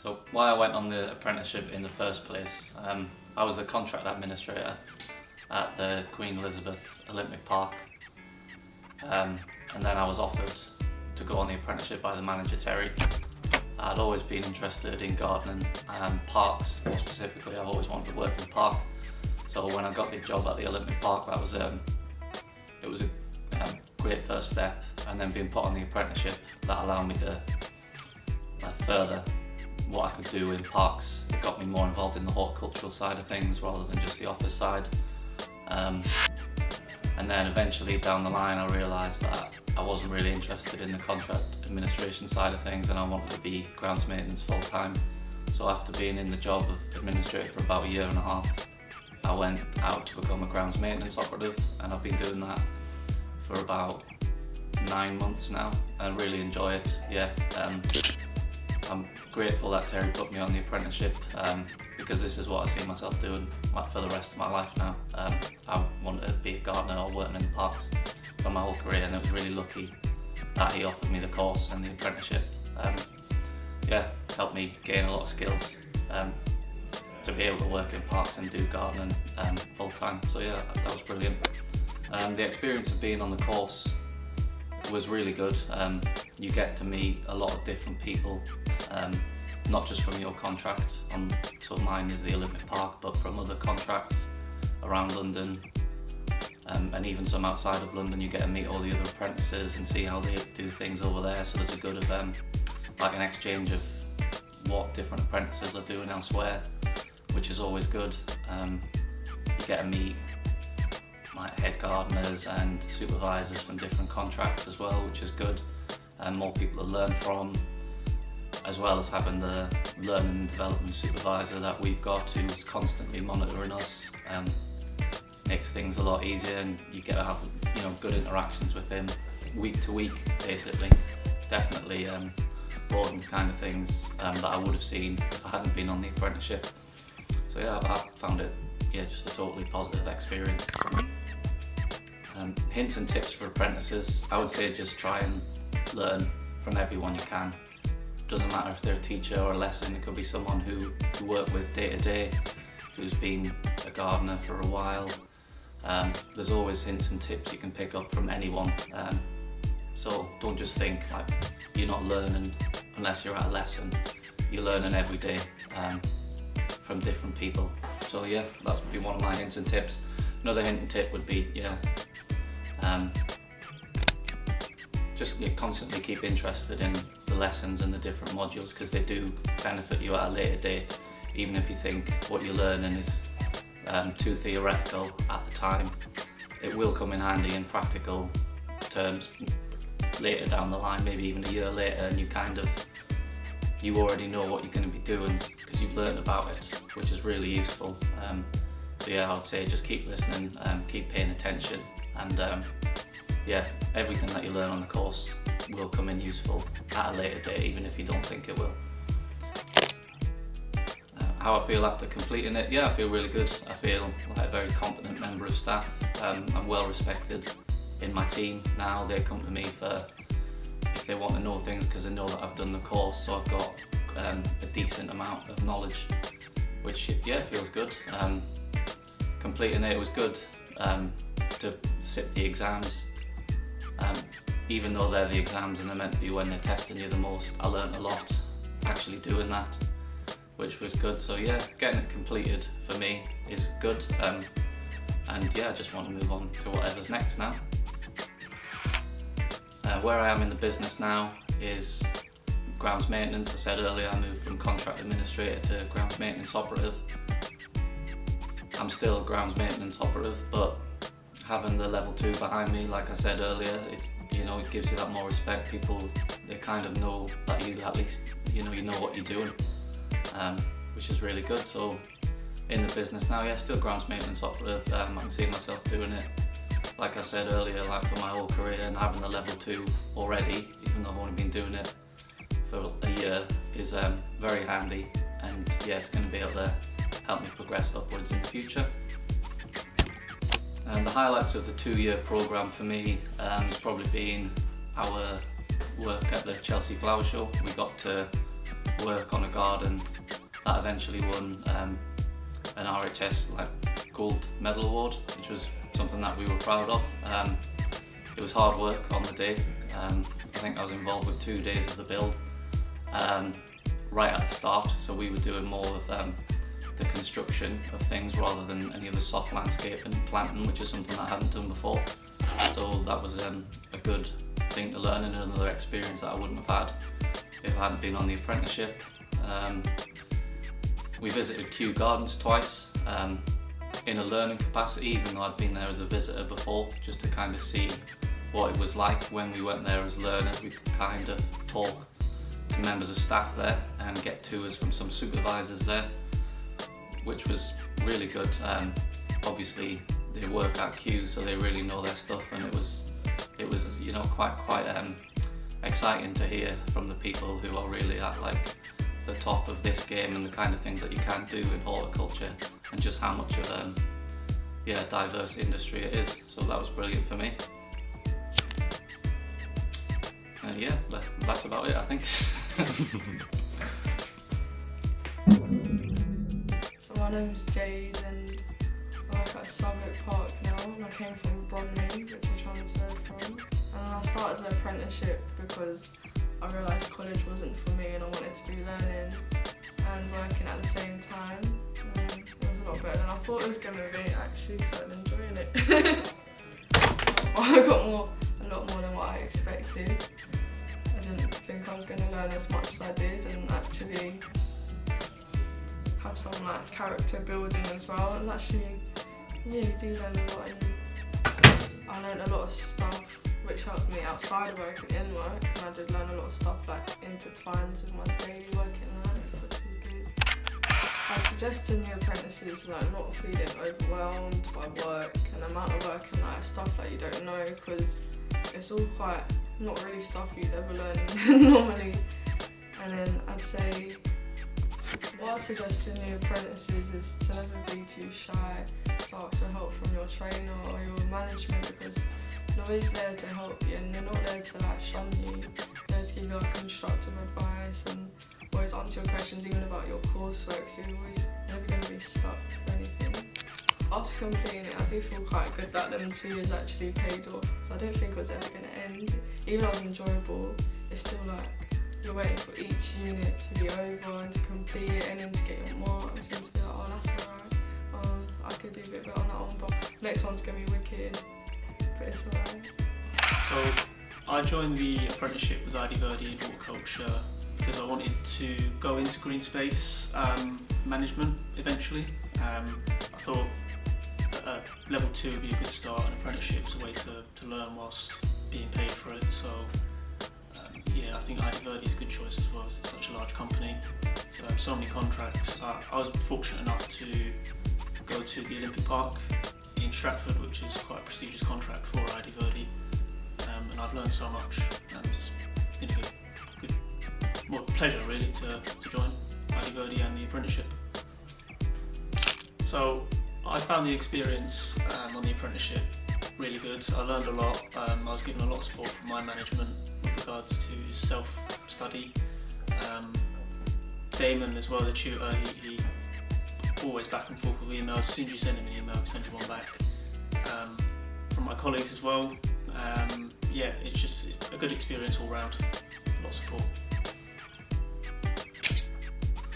So why I went on the apprenticeship in the first place, I was the contract administrator at the Queen Elizabeth Olympic Park, and then I was offered to go on the apprenticeship by the manager Terry. I'd always been interested in gardening and parks. More specifically, I've always wanted to work in a park. So when I got the job at the Olympic Park, that was it was a great first step, and then being put on the apprenticeship that allowed me to further what I could do in parks. It got me more involved in the horticultural side of things rather than just the office side. And then eventually down the line I realised that I wasn't really interested in the contract administration side of things, and I wanted to be grounds maintenance full time. So after being in the job of administrator for about a year and a half, I went out to become a grounds maintenance operative, and I've been doing that for about 9 months now and really enjoy it. I'm grateful that Terry put me on the apprenticeship because this is what I see myself doing for the rest of my life now. I wanted to be a gardener or working in the parks for my whole career, and I was really lucky that he offered me the course and the apprenticeship. Helped me gain a lot of skills to be able to work in parks and do gardening full time. So yeah, that was brilliant. The experience of being on the course was really good. You get to meet a lot of different people, not just from your contract so mine is the Olympic Park, but from other contracts around London, and even some outside of London. You get to meet all the other apprentices and see how they do things over there, so there's a good of an exchange of what different apprentices are doing elsewhere, which is always good. You get to meet head gardeners and supervisors from different contracts as well, which is good, and more people to learn from, as well as having the learning and development supervisor that we've got, who's constantly monitoring us. Makes things a lot easier, and you get to have good interactions with him week to week basically. Definitely broadened the kind of things that I would have seen if I hadn't been on the apprenticeship. So yeah, I found it just a totally positive experience. Hints and tips for apprentices, I would say just try and learn from everyone you can. Doesn't matter if they're a teacher or a lesson, it could be someone who you work with day to day, who's been a gardener for a while. There's always hints and tips you can pick up from anyone. So don't just think you're not learning unless you're at a lesson. You're learning every day from different people. So yeah, that's would be one of my hints and tips. Another hint and tip would be just constantly keep interested in the lessons and the different modules, because they do benefit you at a later date. Even if you think what you're learning is too theoretical at the time, it will come in handy in practical terms later down the line, maybe even a year later, and you already know what you're going to be doing because you've learned about it, which is really useful. So yeah, I would say just keep listening, keep paying attention, and everything that you learn on the course will come in useful at a later date, even if you don't think it will. How I feel after completing it? Yeah, I feel really good. I feel like a very competent member of staff. I'm well respected in my team now. They come to me if they want to know things, because they know that I've done the course, so I've got a decent amount of knowledge, which feels good. Completing it was good to sit the exams. Even though they're the exams and they're meant to be when they're testing you the most, I learned a lot actually doing that, which was good. So yeah, getting it completed for me is good, and I just want to move on to whatever's next now. Where I am in the business now is grounds maintenance. I said earlier I moved from contract administrator to grounds maintenance operative. I'm still a grounds maintenance operative, but having the level 2 behind me, like I said earlier, it gives you that more respect. People, they kind of know that you at least you know what you're doing, which is really good. So in the business now, still grounds maintenance operative. I can see myself doing it, like I said earlier, for my whole career, and having the level 2 already, even though I've only been doing it for a year, is very handy, and it's going to be able to help me progress upwards in the future. And the highlights of the 2-year programme for me has probably been our work at the Chelsea Flower Show. We got to work on a garden that eventually won an RHS gold medal award, which was something that we were proud of. It was hard work on the day. I think I was involved with 2 days of the build right at the start, so we were doing more of the construction of things rather than any of the soft landscape and planting, which is something I hadn't done before. So that was a good thing to learn and another experience that I wouldn't have had if I hadn't been on the apprenticeship. We visited Kew Gardens twice in a learning capacity, even though I'd been there as a visitor before, just to kind of see what it was like when we went there as learners. We could kind of talk to members of staff there and get tours from some supervisors there, which was really good. Obviously they work at Kew, so they really know their stuff, and it was quite exciting to hear from the people who are really at the top of this game and the kind of things that you can do in horticulture, and just how much of a diverse industry it is. So that was brilliant for me. That's about it, I think. So my name's Jade and I work at Southwark Park now, and I came from Bromley, which I transferred from. And I started the apprenticeship because I realised college wasn't for me and I wanted to do learning and working at the same time. It was a lot better than I thought it was going to be, actually, so I'm enjoying it. I got a lot more than what I expected. I didn't think I was going to learn as much as I did, and actually have some character building as well. And actually, you do learn a lot, and I learned a lot of stuff which helped me outside of work and in work, and I did learn a lot of stuff intertwines with my daily working life, which is good. I'd suggest to new apprentices not feeling overwhelmed by work and the amount of work and stuff that you don't know, because it's all quite not really stuff you'd ever learn normally. And then I'd say what I'd suggest to new apprentices is to never be too shy to ask for help from your trainer or your management, because they're always there to help you and they're not there to shun you. They're there to give you constructive advice and always answer your questions, even about your coursework, so you're always never going to be stuck for anything. After completing it, I do feel quite good that them 2 years actually paid off, so I don't think it was ever going to end. Even though it was enjoyable, it's still you're waiting for each unit to be over and to complete it and then to get your marks and to be oh, that's alright, I could do a bit better on that one, but next one's going to be wicked, but it's alright. So I joined the apprenticeship with idverde in horticulture because I wanted to go into green space management eventually. I thought level 2 would be a good start, and apprenticeship is a way to learn whilst being paid for it. So I think idverde is a good choice as well, as it's such a large company. So many contracts. I was fortunate enough to go to the Olympic Park in Stratford, which is quite a prestigious contract for idverde, and I've learned so much, and it's been a good pleasure really to join idverde and the apprenticeship. So I found the experience on the apprenticeship really good. I learned a lot. I was given a lot of support from my management with regards to self-study. Damon as well, the tutor, he always back and forth with emails. As soon as you send him an email, he sends you one back. From my colleagues as well. It's just a good experience all round. A lot of support.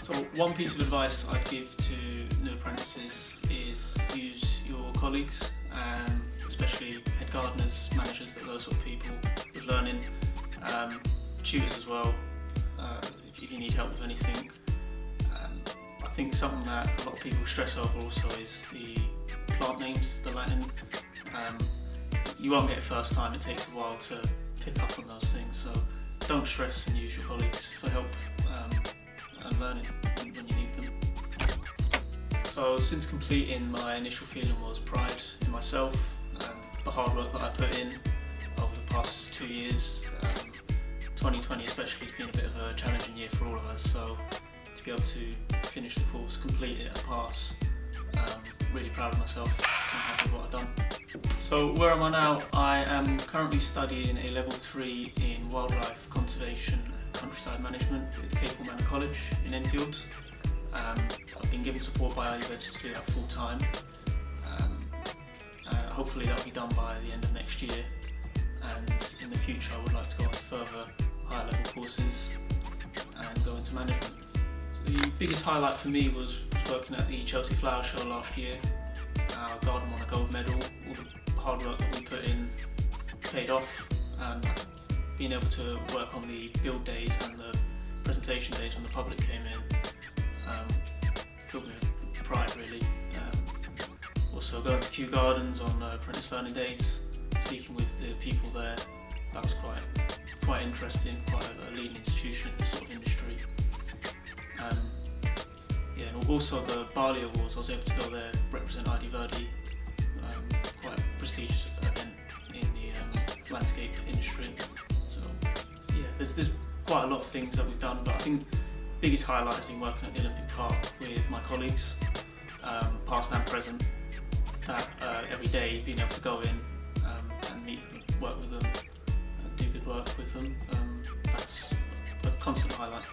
So one piece of advice I'd give to new apprentices is use your colleagues, especially head gardeners, managers, those sort of people with learning, tutors as well, if you need help with anything. I think something that a lot of people stress over also is the plant names, the Latin. You won't get it first time, it takes a while to pick up on those things, so don't stress and use your colleagues for help and learning when you need them. So since completing, my initial feeling was pride in myself and the hard work that I put in over the past 2 years. 2020 especially has been a bit of a challenging year for all of us, so to be able to finish the course, complete it and pass, really proud of myself and happy with what I've done. So where am I now? I am currently studying a level 3 in wildlife conservation and countryside management with Capel Manor College in Enfield. I've been given support by idverde to do that full time. Hopefully that will be done by the end of next year, and in the future I would like to go on to further higher level courses and go into management. So the biggest highlight for me was working at the Chelsea Flower Show last year. Our garden won a gold medal. All the hard work that we put in paid off. Being able to work on the build days and the presentation days when the public came in filled me with pride, really. Also going to Kew Gardens on apprentice learning days, speaking with the people there, that was quite interesting, quite a leading institution in this sort of industry. And also the Barley Awards, I was able to go there, represent idverde, quite a prestigious event in the landscape industry. So yeah, there's quite a lot of things that we've done, but I think the biggest highlight has been working at the Olympic Park with my colleagues, past and present, that every day being able to go in and meet them, work with them, do good work with them, that's a constant highlight.